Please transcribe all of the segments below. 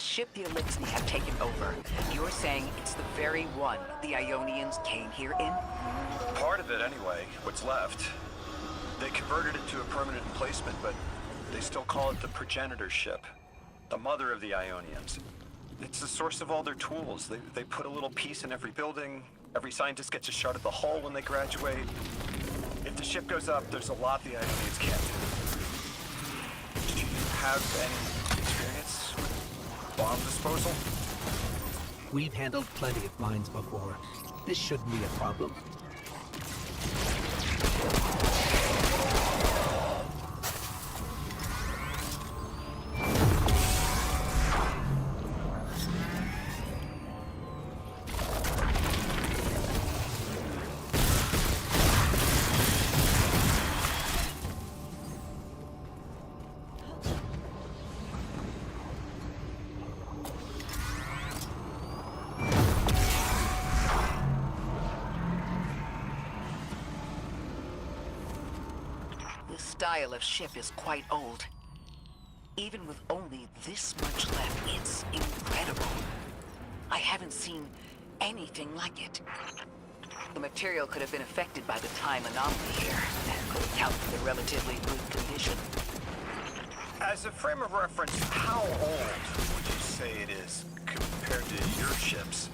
the ship the Elixni have taken over, you're saying it's the very one the Ionians came here in? Part of it, anyway. What's left. They converted it to a permanent emplacement, but they still call it the progenitor ship. The mother of the Ionians. It's the source of all their tools. They put a little piece in every building. Every scientist gets a shot at the hull when they graduate. If the ship goes up, there's a lot the Ionians can't do. Do you have any experience with bomb disposal? We've handled plenty of mines before. This shouldn't be a problem. This style of ship is quite old. Even with only this much left, it's incredible. I haven't seen anything like it. The material could have been affected by the time anomaly here, and could account for the relatively good condition. As a frame of reference, how old would you say it is compared to your ships?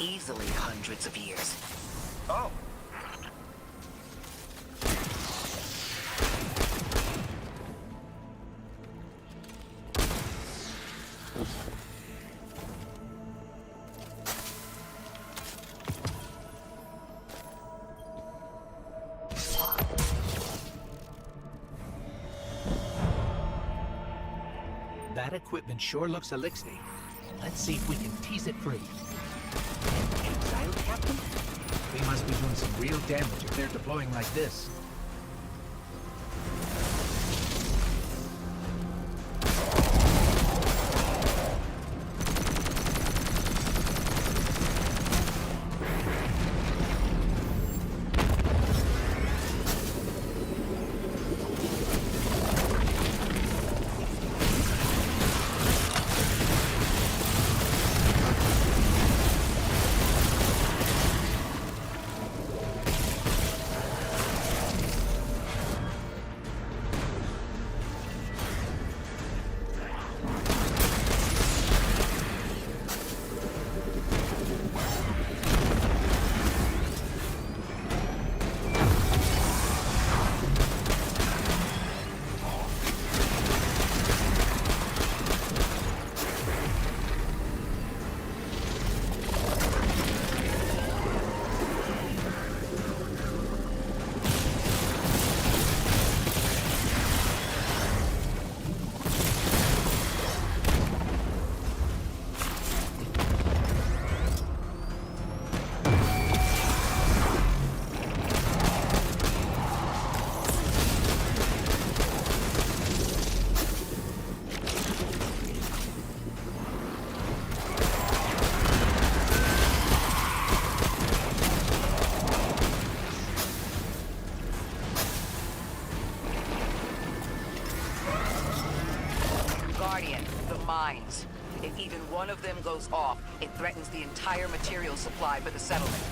Easily hundreds of years. Oh. That equipment sure looks Elixni. Let's see if we can tease it free. Exile Captain? We must be doing some real damage if they're deploying like this. Mines. If even one of them goes off, it threatens the entire material supply for the settlement.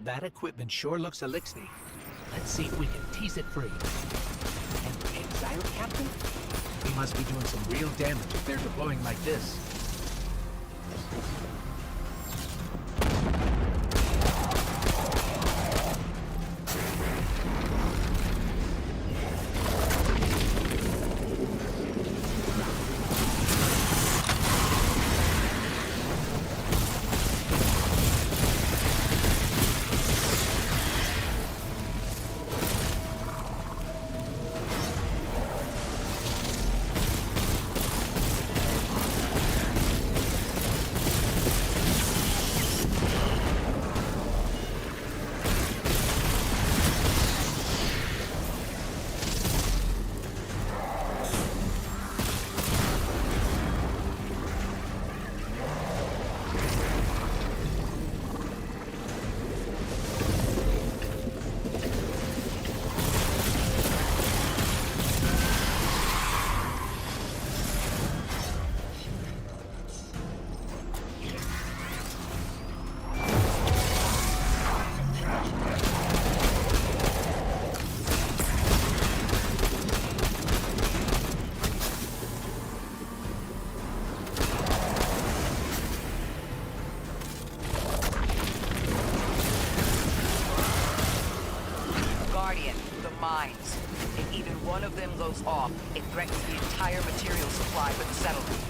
That equipment sure looks Elixni. Let's see if we can tease it free. An Exile Captain? We must be doing some real damage if they're deploying like this. goes off, it threatens the entire material supply for the settlement.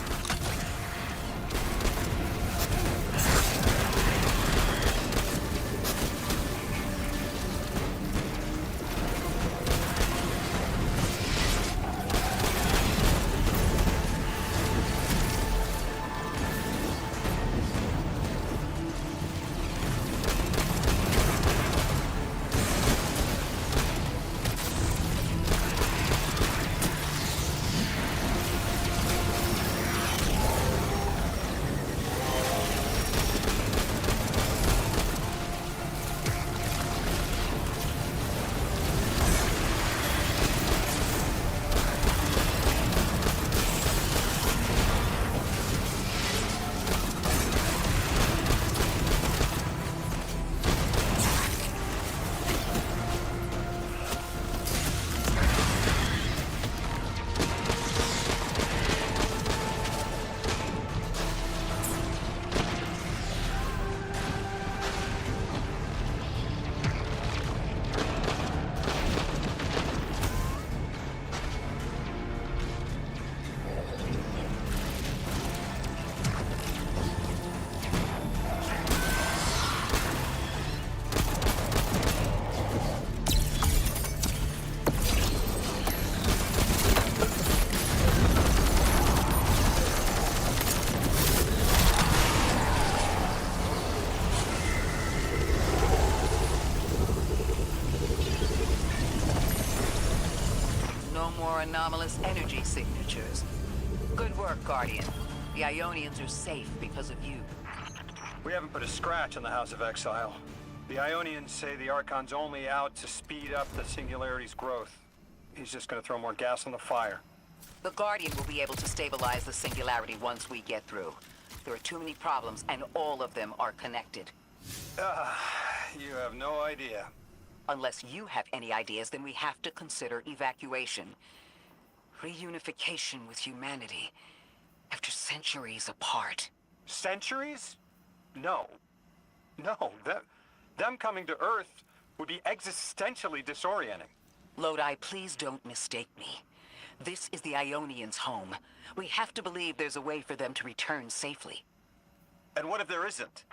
Anomalous energy signatures. Good work, Guardian. The Ionians are safe because of you. We haven't put a scratch on the House of Exile. The Ionians say the Archon's only out to speed up the Singularity's growth. He's just gonna throw more gas on the fire. The Guardian will be able to stabilize the Singularity once we get through. There are too many problems, and all of them are connected. You have no idea. Unless you have any ideas, then we have to consider evacuation. Reunification with humanity, after centuries apart. Centuries? No. No, them coming to Earth would be existentially disorienting. Lodi, please don't mistake me. This is the Ionians' home. We have to believe there's a way for them to return safely. And what if there isn't?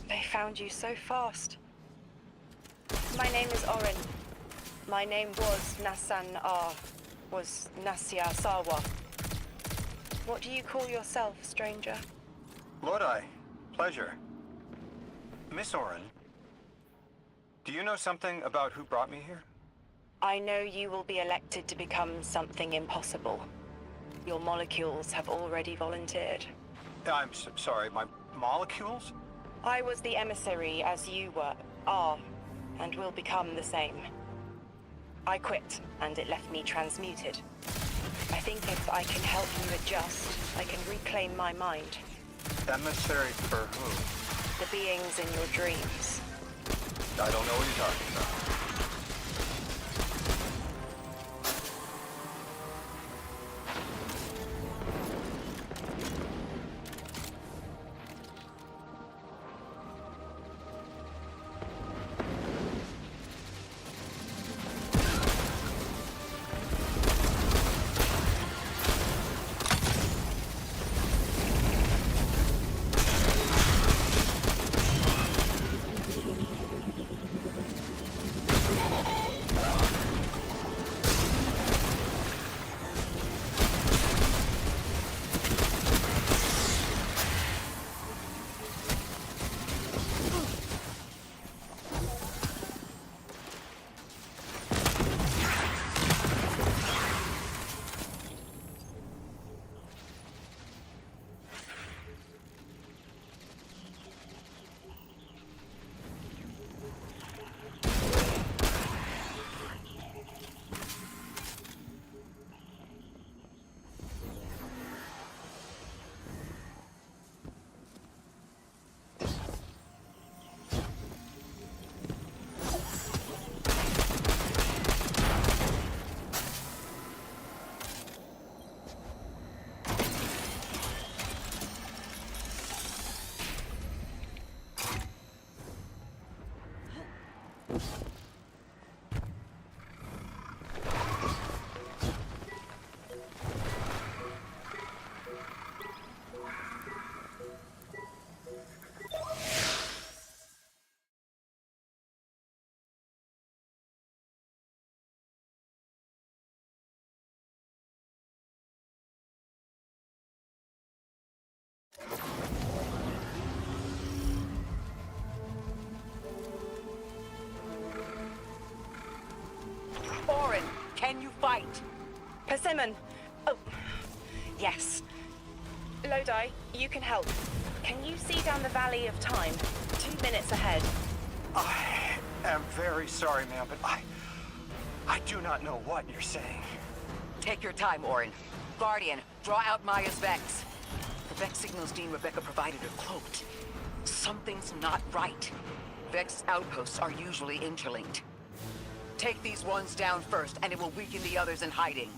They found you so fast. My name is Orin. My name was Nassan R. Was Nasya Sawa. What do you call yourself, stranger? Lodi, pleasure. Miss Orin, do you know something about who brought me here? I know you will be elected to become something impossible. Your molecules have already volunteered. I'm sorry, molecules? I was the emissary as you are, and will become the same. I quit, and it left me transmuted. I think if I can help you adjust, I can reclaim my mind. Emissary for who? The beings in your dreams. I don't know what you're talking about. Orin, can you fight? Persimmon! Oh, yes. Lodi, you can help. Can you see down the Valley of Time? 2 minutes ahead. I am very sorry, ma'am, but I do not know what you're saying. Take your time, Orin. Guardian, draw out Maya's Vex. The Vex signals Dean Rebecca provided are cloaked. Something's not right. Vex outposts are usually interlinked. Take these ones down first, and it will weaken the others in hiding.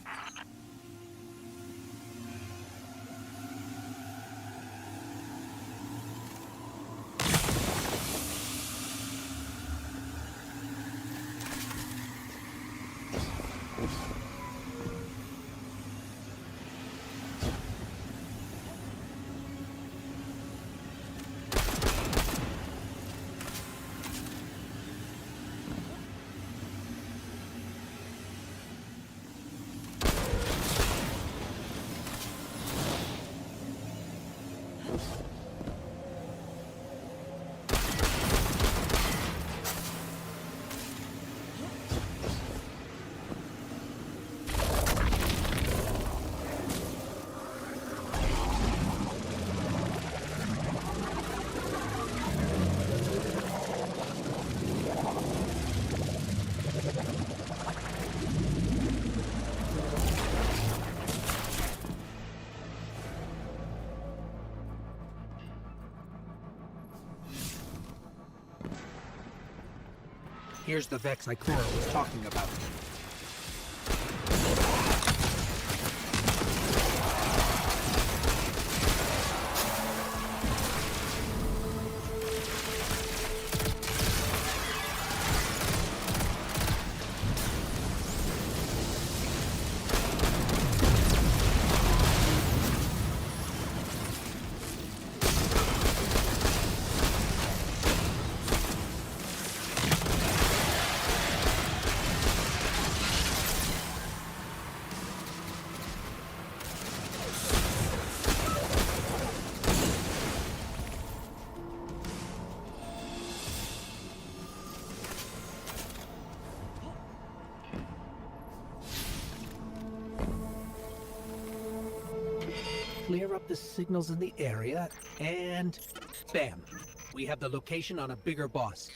Here's the Vex Ikora was talking about. Clear up the signals in the area, and Bam! We have the location on a bigger boss.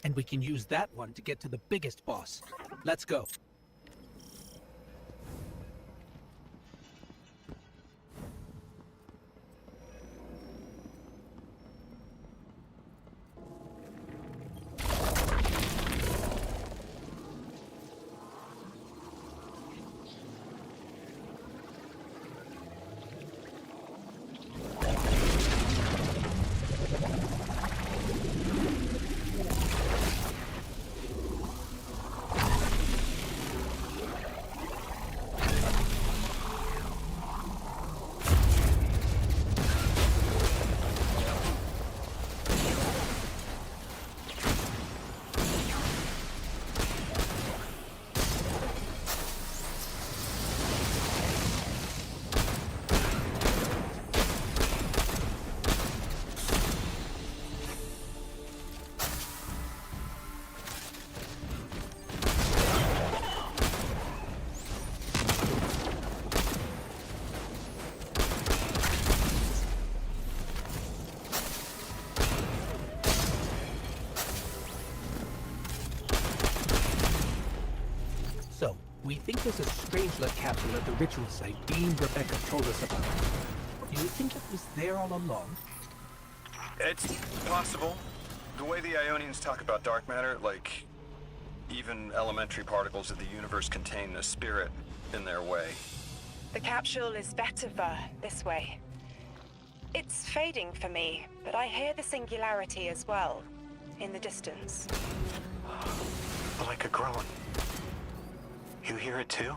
And we can use that one to get to the biggest boss. Let's go. So, we think there's a Strangelove capsule at the ritual site Dean Rebecca told us about. Do you think it was there all along? It's possible. The way the Ionians talk about dark matter, like even elementary particles of the universe contain a spirit in their way. The capsule is better for this way. It's fading for me, but I hear the singularity as well, in the distance. Like a groan. You hear it too?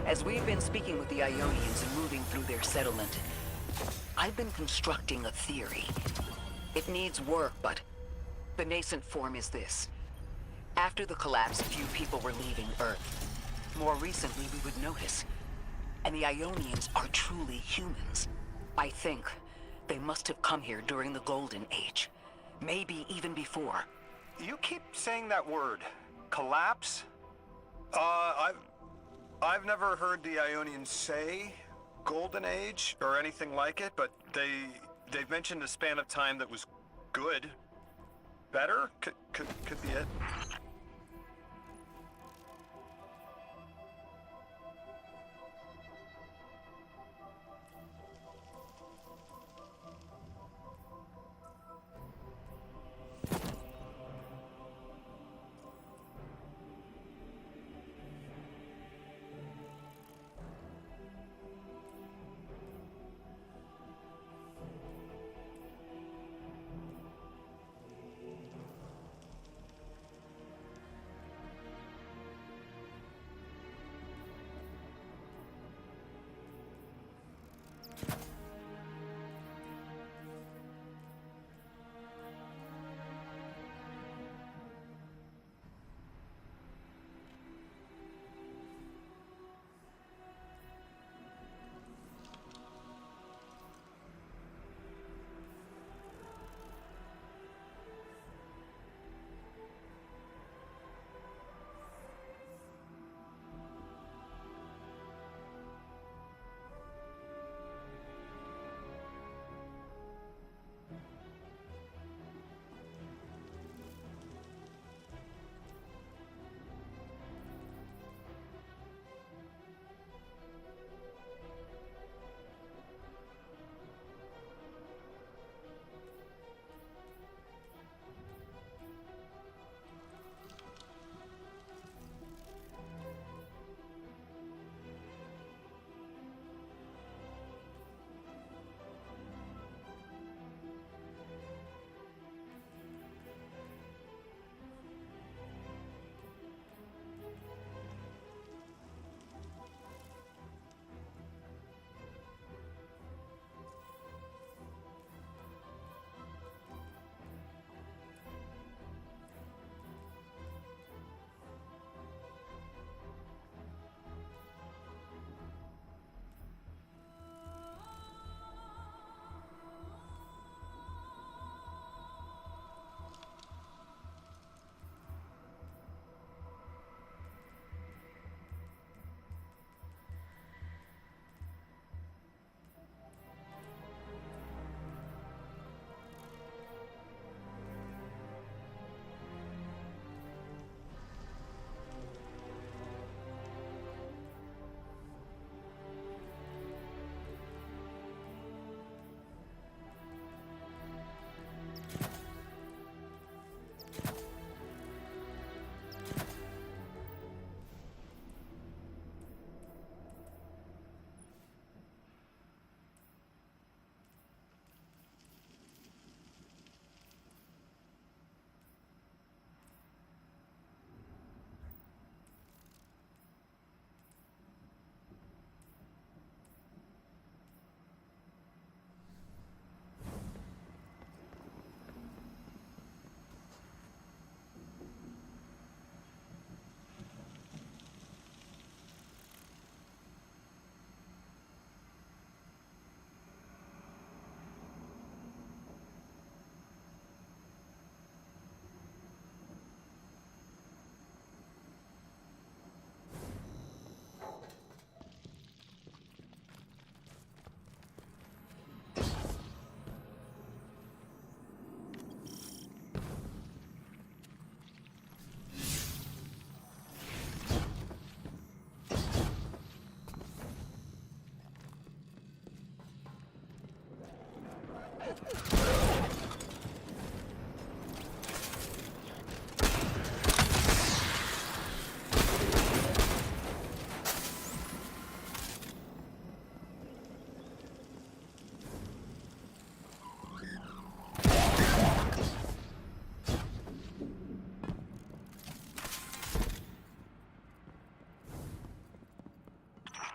As we've been speaking with the Ionians and moving through their settlement, I've been constructing a theory. It needs work, but the nascent form is this. After the collapse, a few people were leaving Earth. More recently, we would notice. And the Ionians are truly humans. I think they must have come here during the Golden Age. Maybe even before. You keep saying that word. Collapse? I've never heard the Ionians say golden age or anything like it, but they've mentioned a span of time that was good. Better? Could be it.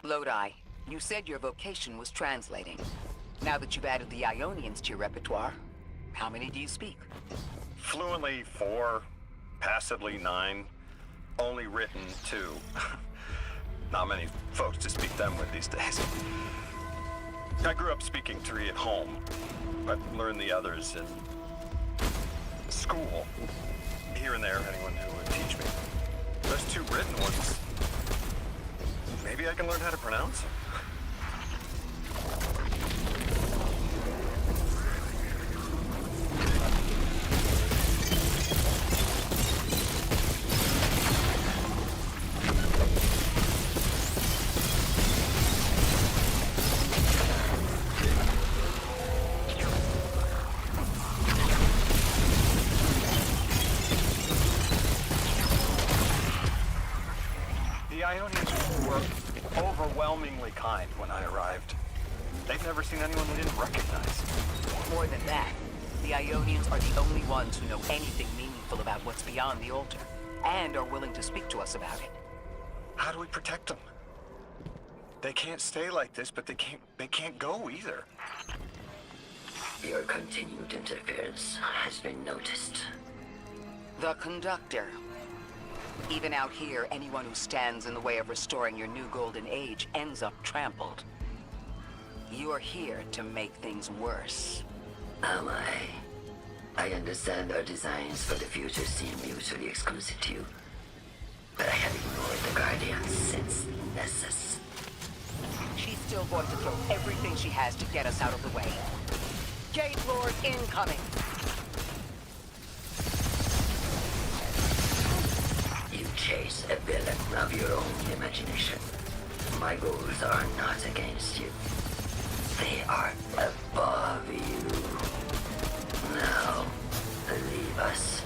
Lodi, you said your vocation was translating. Now that you've added the Ionians to your repertoire, how many do you speak? Fluently 4, passively 9, only written 2. Not many folks to speak them with these days. I grew up speaking 3 at home. I've learned the others in school. Here and there, anyone who would teach me. Those 2 written ones, maybe I can learn how to pronounce them. Ionians were overwhelmingly kind when I arrived. They've never seen anyone they didn't recognize. More than that, the Ionians are the only ones who know anything meaningful about what's beyond the altar, and are willing to speak to us about it. How do we protect them? They can't stay like this, but they can't go either. Your continued interference has been noticed. The Conductor. Even out here, anyone who stands in the way of restoring your new golden age ends up trampled. You're here to make things worse. Am I? I understand our designs for the future seem mutually exclusive to you. But I have ignored the Guardians since Nessus. She's still going to throw everything she has to get us out of the way. Gate Lord incoming! You chase a villain of your own imagination. My goals are not against you. They are above you. Now, leave us.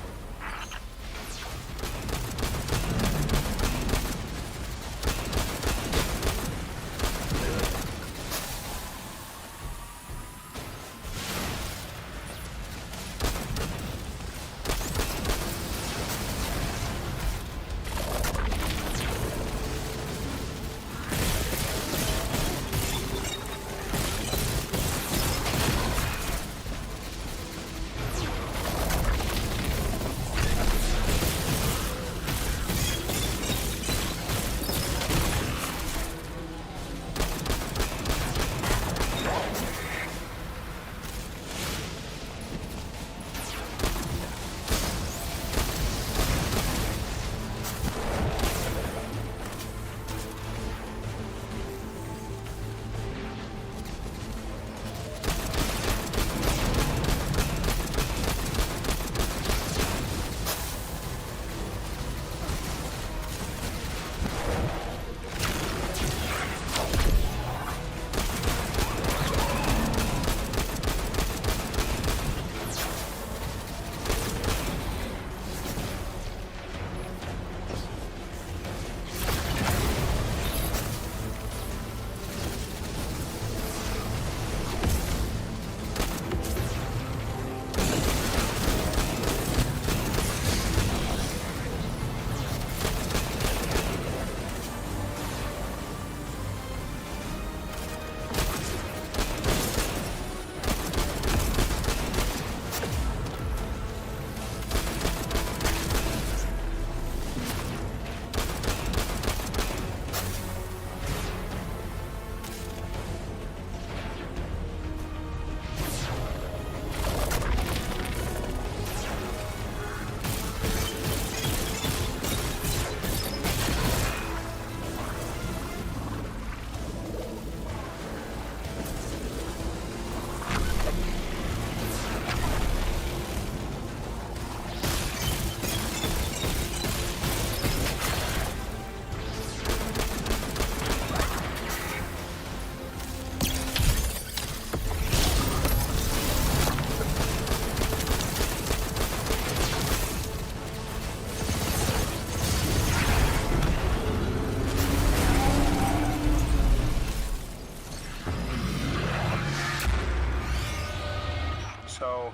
So,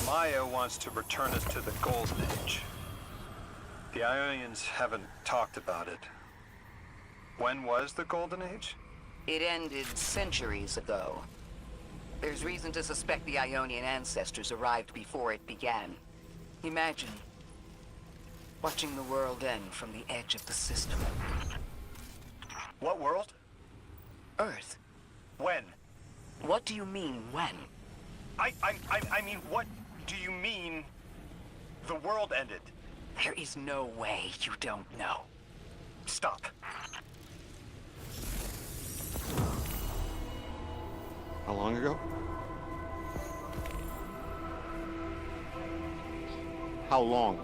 Maya wants to return us to the Golden Age. The Ionians haven't talked about it. When was the Golden Age? It ended centuries ago. There's reason to suspect the Ionian ancestors arrived before it began. Imagine watching the world end from the edge of the system. What world? Earth. When? What do you mean, when? I mean, what do you mean the world ended? There is no way you don't know. Stop. How long ago? How long?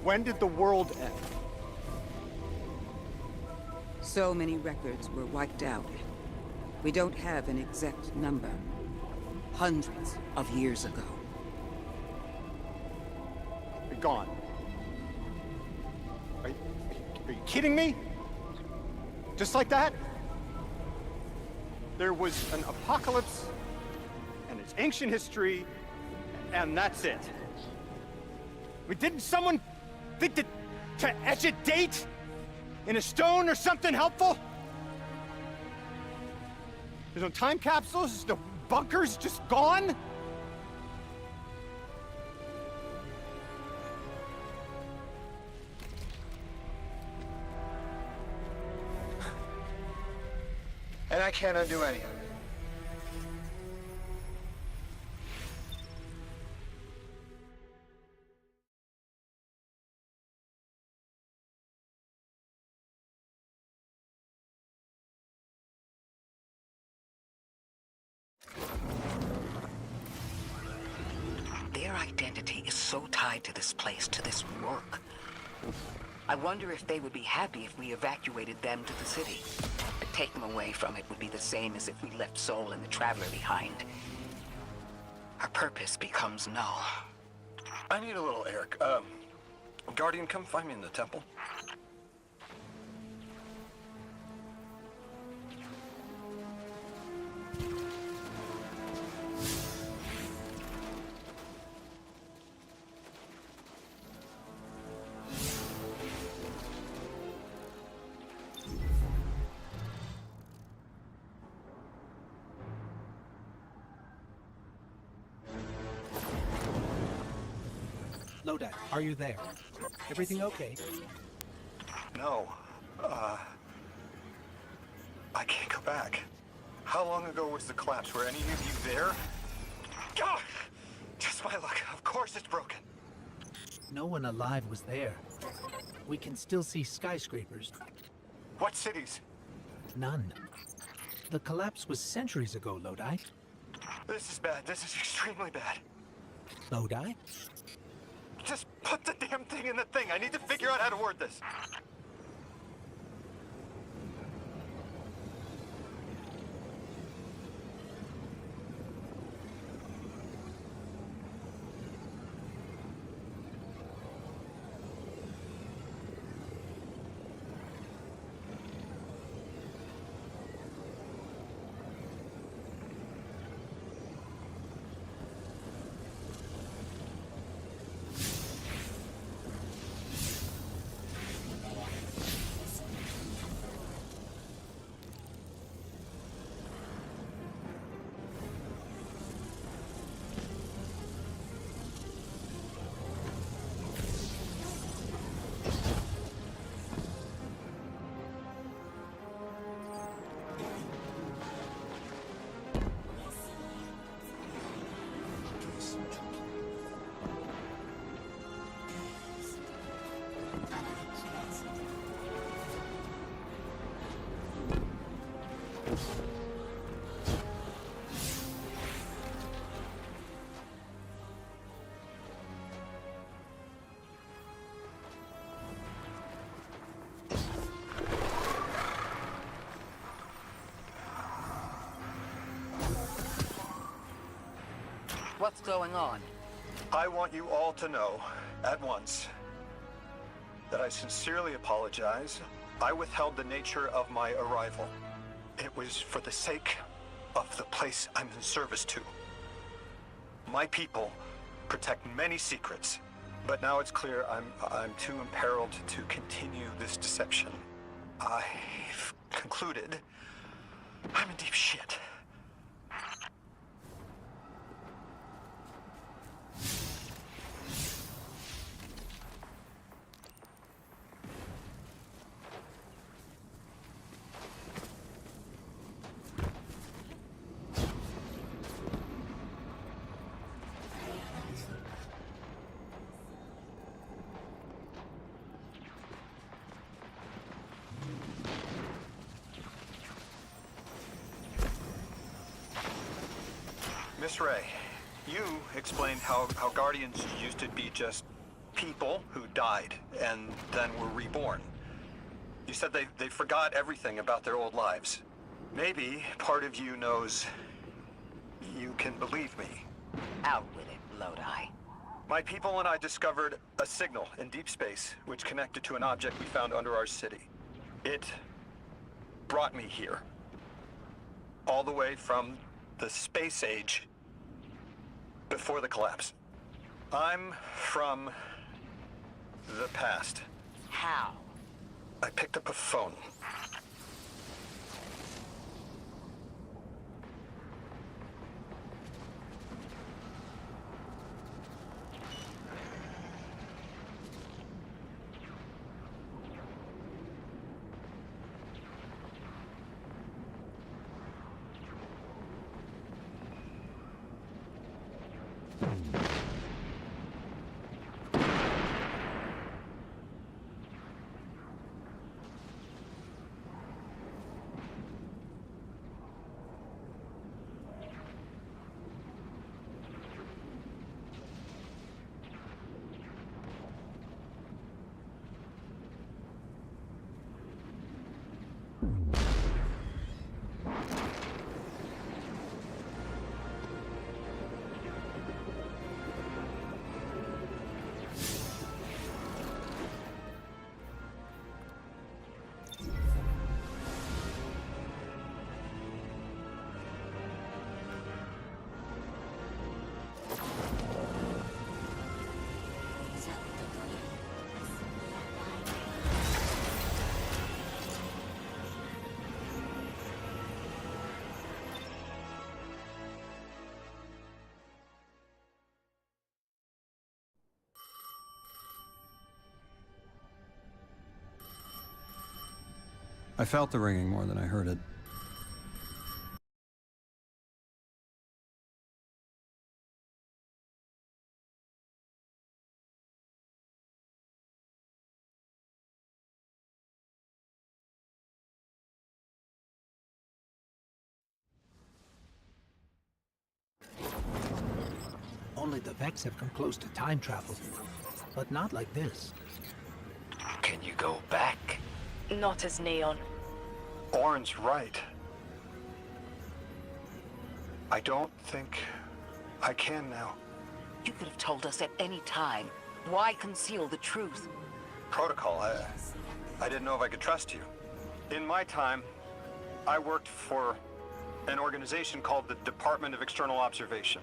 When did the world end? So many records were wiped out. We don't have an exact number. Hundreds of years ago. gone. Are you kidding me? Just like that? There was an apocalypse, and it's ancient history, and that's it. I mean, didn't someone think that to etch a date in a stone or something helpful? There's no time capsules, no bunkers, just gone? And I can't undo any of it. Their identity is so tied to this place, to this work. I wonder if they would be happy if we evacuated them to the city. To take them away from it would be the same as if we left Soul and the Traveler behind. Our purpose becomes null. I need a little air. Guardian, come find me in the temple. Lodi, are you there? Everything okay? No. I can't go back. How long ago was the collapse? Were any of you there? God! Just my luck. Of course it's broken. No one alive was there. We can still see skyscrapers. What cities? None. The collapse was centuries ago, Lodi. This is bad. This is extremely bad. Lodi? Just put the damn thing in the thing. I need to figure out how to word this. What's going on? I want you all to know, at once, that I sincerely apologize. I withheld the nature of my arrival. It was for the sake of the place I'm in service to. My people protect many secrets, but now it's clear I'm too imperiled to continue this deception. I've concluded I'm in deep shit. Miss Ray, you explained how Guardians used to be just people who died and then were reborn. You said they forgot everything about their old lives. Maybe part of you knows you can believe me. Out with it, Lodi. My people and I discovered a signal in deep space which connected to an object we found under our city. It brought me here. All the way from the space age before the collapse. I'm from the past. How? I picked up a phone. I felt the ringing more than I heard it. Only the Vex have come close to time travel, but not like this. Can you go back? Not as Neon. Orin's right. I don't think I can now. You could have told us at any time. Why conceal the truth? Protocol, I didn't know if I could trust you. In my time, I worked for an organization called the Department of External Observation.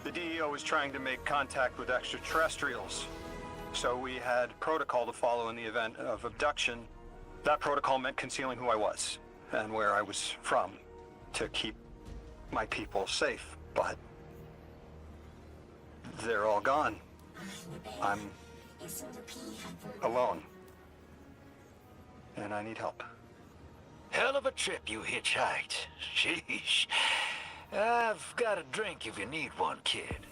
The DEO was trying to make contact with extraterrestrials, so we had protocol to follow in the event of abduction. That protocol meant concealing who I was and where I was from to keep my people safe, but they're all gone. I'm alone, and I need help. Hell of a trip you hitchhiked. Sheesh. I've got a drink if you need one, kid.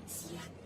Siak